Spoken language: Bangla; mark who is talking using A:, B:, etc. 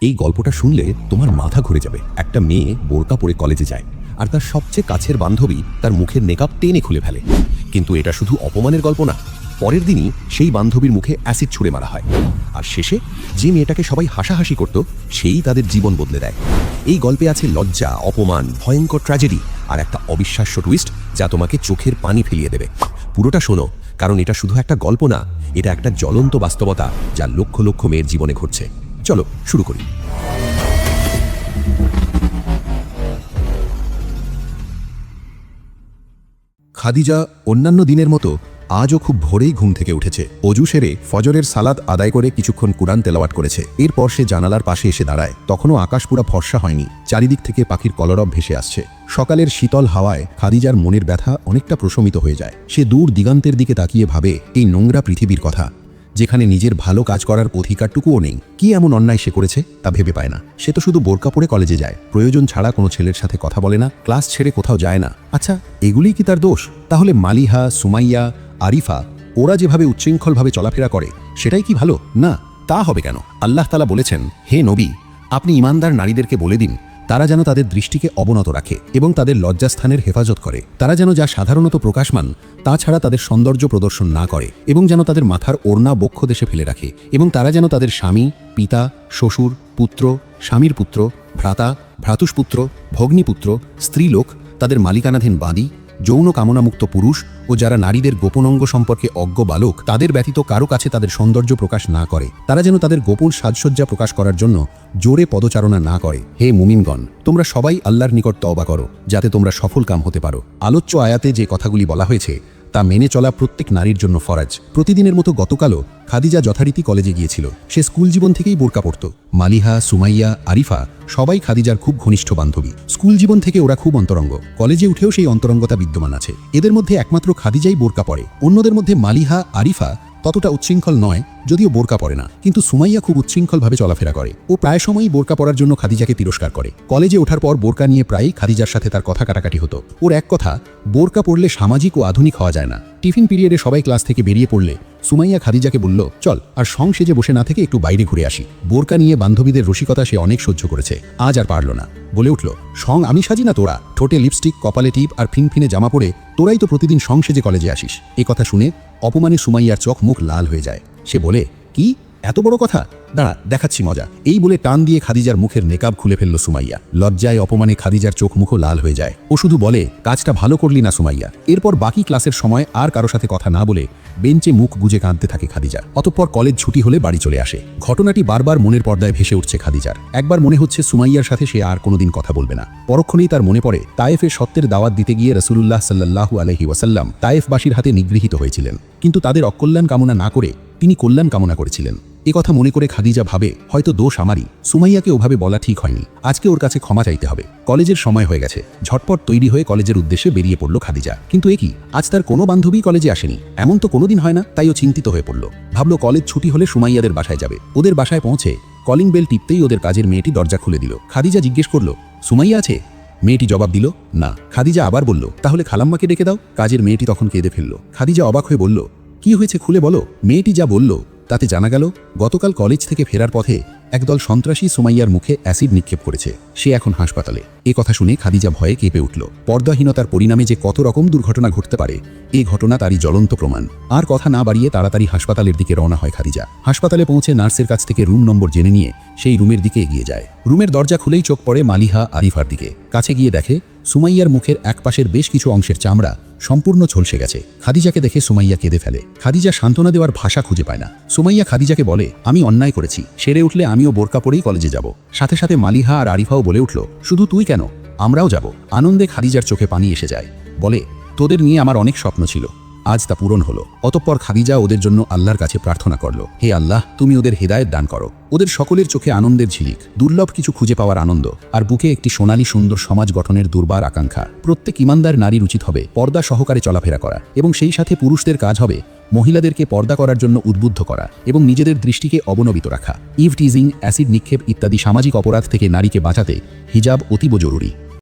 A: এই গল্পটা শুনলে তোমার মাথা ঘুরে যাবে। একটা মেয়ে বোরকা পরে কলেজে যায়, আর তার সবচেয়ে কাছের বান্ধবী তার মুখের নেকাব টেনে খুলে ফেলে। কিন্তু এটা শুধু অপমানের গল্প না, পরের দিনই সেই বান্ধবীর মুখে অ্যাসিড ছুঁড়ে মারা হয়। আর শেষে যে মেয়েটাকে সবাই হাসাহাসি করত, সেই তাদের জীবন বদলে দেয়। এই গল্পে আছে লজ্জা, অপমান, ভয়ঙ্কর ট্র্যাজেডি আর একটা অবিশ্বাস্য টুইস্ট যা তোমাকে চোখের পানি ফেলিয়ে দেবে। পুরোটা শোনো, কারণ এটা শুধু একটা গল্প না, এটা একটা জ্বলন্ত বাস্তবতা যা লক্ষ লক্ষ মেয়ের জীবনে ঘটছে। চলো শুরু করি। খাদিজা অন্যান্য দিনের মতো আজও খুব ভোরেই ঘুম থেকে উঠেছে। অজু সেরে ফজরের সালাত আদায় করে কিছুক্ষণ কুরআন তেলাওয়াত করেছে। এরপর সে জানালার পাশে এসে দাঁড়ায়। তখনও আকাশ পুরা ফর্সা হয়নি, চারিদিক থেকে পাখির কলরব ভেসে আসছে। সকালের শীতল হাওয়ায় খাদিজার মনের ব্যথা অনেকটা প্রশমিত হয়ে যায়। সে দূর দিগন্তের দিকে তাকিয়ে ভাবে এই নোংরা পৃথিবীর কথা, যেখানে নিজের ভালো কাজ করার অধিকারটুকুও নেই। কি এমন অন্যায় সে করেছে তা ভেবে পায় না। সে তো শুধু বোরকা পরে কলেজে যায়, প্রয়োজন ছাড়া কোনো ছেলের সাথে কথা বলে না, ক্লাস ছেড়ে কোথাও যায় না। আচ্ছা, এগুলিই কি তার দোষ? তাহলে মালিহা, সুমাইয়া, আরিফা ওরা যেভাবে উচ্ছৃঙ্খলভাবে চলাফেরা করে সেটাই কি ভালো? না, তা হবে কেন? আল্লাহ তাআলা বলেছেন, হে নবী, আপনি ঈমানদার নারীদেরকে বলে দিন তারা যেন তাদের দৃষ্টিকে অবনত রাখে এবং তাদের লজ্জাস্থানের হেফাজত করে। তারা যেন যা সাধারণত প্রকাশমান তা ছাড়া তাদের সৌন্দর্য প্রদর্শন না করে, এবং যেন তাদের মাথার ওড়না বক্ষ দেশে ফেলে রাখে, এবং তারা যেন তাদের স্বামী, পিতা, শ্বশুর, পুত্র, স্বামীর পুত্র, ভ্রাতা, ভ্রাতুষ্পুত্র, ভগ্নীপুত্র, স্ত্রীলোক, তাদের মালিকানাধীন বাদী, যৌন কামনামুক্ত পুরুষ ও যারা নারীদের গোপন অঙ্গ সম্পর্কে অজ্ঞ বালক তাদের ব্যতীত কারো কাছে তাদের সৌন্দর্য প্রকাশ না করে। তারা যেন তাদের গোপন সাজসজ্জা প্রকাশ করার জন্য জোরে পদচারণা না করে। হে মুমিনগণ, তোমরা সবাই আল্লাহর নিকট তওবা করো, যাতে তোমরা সফল কাম হতে পারো। আলোচ্য আয়াতে যে কথাগুলি বলা হয়েছে তা মেনে চলা প্রত্যেক নারীর জন্য ফরজ। প্রতিদিনের মতো গতকালও খাদিজা যথারীতি কলেজে গিয়েছিল। সে স্কুল জীবন থেকেই বোরকা পরত। মালিহা, সুমাইয়া, আরিফা সবাই খাদিজার খুব ঘনিষ্ঠ বান্ধবী। স্কুল জীবন থেকে ওরা খুব অন্তরঙ্গ। কলেজে উঠেও সেই অন্তরঙ্গতা বিদ্যমান আছে। এদের মধ্যে একমাত্র খাদিজাই বোরকা পরে। অন্যদের মধ্যে মালিহা, আরিফা ততটা উচ্ছৃঙ্খল নয়, যদিও বোরকা পরে না, কিন্তু সুমাইয়া খুব উচ্ছৃঙ্খলভাবে চলাফেরা করে। ও প্রায় সময়ই বোরকা পরার জন্য খাদিজাকে তিরস্কার করে। কলেজে ওঠার পর বোরকা নিয়ে প্রায়ই খাদিজার সাথে তার কথা কাটাকাটি হতো। ওর এক কথা, বোরকা পরলে সামাজিক ও আধুনিক হওয়া যায় না। টিফিন পিরিয়ডে সবাই ক্লাস থেকে বেরিয়ে পড়লে সুমাইয়া খাদিজাকে বলল, চল আর সং সেজে বসে না থেকে একটু বাইরে ঘুরে আসি। বোরকা নিয়ে বান্ধবীদের রসিকতা সে অনেক সহ্য করেছে, আজ আর পারল না। বলে উঠল, সং আমি সাজি না তোরা? ঠোঁটে লিপস্টিক, কপালে টিপ আর ফিনফিনে জামা পরে তোরাই তো প্রতিদিন সং সেজে কলেজে আসিস। এ কথা শুনে অপমানে সুমাইয়ার চোখ মুখ লাল হয়ে যায়। সে বলে, কি এত বড় কথা? দাঁড়া, দেখাচ্ছি মজা। এই বলে টান দিয়ে খাদিজার মুখের নেকাব খুলে ফেলল সুমাইয়া। লজ্জায় অপমানে খাদিজার চোখ মুখও লাল হয়ে যায়। ও শুধু বলে, কাজটা ভালো করলি না সুমাইয়া। এরপর বাকি ক্লাসের সময় আর কারো সাথে কথা না বলে বেঞ্চে মুখ গুজে কাঁদতে থাকে খাদিজা। অতঃপর কলেজ ছুটি হলে বাড়ি চলে আসে। ঘটনাটি বারবার মনের পর্দায় ভেসে উঠছে খাদিজার। একবার মনে হচ্ছে সুমাইয়ার সাথে সে আর কোনোদিন কথা বলবে না। পরক্ষণেই তার মনে পড়ে তায়েফে সত্যের দাওয়াত দিতে গিয়ে রাসূলুল্লাহ সাল্লাল্লাহু আলাইহি ওয়াসাল্লাম তায়েফবাসীর হাতে নিগৃহীত হয়েছিলেন, কিন্তু তাদের অকল্যাণ কামনা না করে তিনি কল্যাণ কামনা করেছিলেন। এ কথা মনে করে খাদিজা ভাবে, হয়তো দোষ আমারই। সুমাইয়াকে ওভাবে বলা ঠিক হয়নি। আজকে ওর কাছে ক্ষমা চাইতে হবে। কলেজের সময় হয়ে গেছে। ঝটপট তৈরি হয়ে কলেজের উদ্দেশ্যে বেরিয়ে পড়ল খাদিজা। কিন্তু এ কি, আজ তার কোনো বান্ধবী কলেজে আসেনি। এমন তো কোনোদিন হয় না। তাই ও চিন্তিত হয়ে পড়ল। ভাবল কলেজ ছুটি হলে সুমাইয়াদের বাসায় যাবে। ওদের বাসায় পৌঁছে কলিং বেল টিপতেই ওদের কাজের মেয়েটি দরজা খুলে দিল। খাদিজা জিজ্ঞেস করল, সুমাইয়া আছে? মেয়েটি জবাব দিল, না। খাদিজা আবার বলল, তাহলে খালাম্মাকে ডেকে দাও। কাজের মেয়েটি তখন কেঁদে ফেলল। খাদিজা অবাক হয়ে বলল, কি হয়েছে খুলে বলো। মেয়েটি যা বলল তাতে জানা গেল গতকাল কলেজ থেকে ফেরার পথে একদল সন্ত্রাসী সুমাইয়ার মুখে অ্যাসিড নিক্ষেপ করেছে। সে এখন হাসপাতালে। এ কথা শুনে খাদিজা ভয়ে কেঁপে উঠল। পর্দাহীনতার পরিণামে যে কত রকম দুর্ঘটনা ঘটতে পারে এই ঘটনা তারই জ্বলন্ত প্রমাণ। আর কথা না বাড়িয়ে তাড়াতাড়ি হাসপাতালের দিকে রওনা হয় খাদিজা। হাসপাতালে পৌঁছে নার্সের কাছ থেকে রুম নম্বর জেনে নিয়ে সেই রুমের দিকে এগিয়ে যায়। রুমের দরজা খুলেই চোখ পড়ে মালিহা, আরিফার দিকে। কাছে গিয়ে দেখে সুমাইয়ার মুখের এক পাশের বেশ কিছু অংশের চামড়া সম্পূর্ণ ঝলসে গেছে। খাদিজাকে দেখে সুমাইয়া কেঁদে ফেলে। খাদিজা সান্ত্বনা দেওয়ার ভাষা খুঁজে পায় না। সুমাইয়া খাদিজাকে বলে, আমি অন্যায় করেছি। সেরে উঠলে আমিও বোরকা পরেই কলেজে যাব। সাথে সাথে মালিহা আর আরিফাও বলে উঠল, শুধু তুই কেন, আমরাও যাব। আনন্দে খাদিজার চোখে পানি এসে যায়। বলে, তোদের নিয়ে আমার অনেক স্বপ্ন ছিল, আজ তা পূরণ হলো। অতঃপর খাদিজা ওদের জন্য আল্লাহর কাছে প্রার্থনা করল, হে আল্লাহ, তুমি ওদের হেদায়েত দান করো। ওদের সকলের চোখে আনন্দের ঝিলিক, দুর্লভ কিছু খুঁজে পাওয়ার আনন্দ, আর বুকে একটি সোনালী সুন্দর সমাজ গঠনের দুর্বার আকাঙ্ক্ষা। প্রত্যেক ইমানদার নারীর উচিত হবে পর্দা সহকারে চলাফেরা করা, এবং সেই সাথে পুরুষদের কাজ হবে মহিলাদেরকে পর্দা করার জন্য উদ্বুদ্ধ করা এবং নিজেদের দৃষ্টিকে অবনমিত রাখা। ইভটিজিং, অ্যাসিড নিক্ষেপ ইত্যাদি সামাজিক অপরাধ থেকে নারীকে বাঁচাতে হিজাব অতীব জরুরি।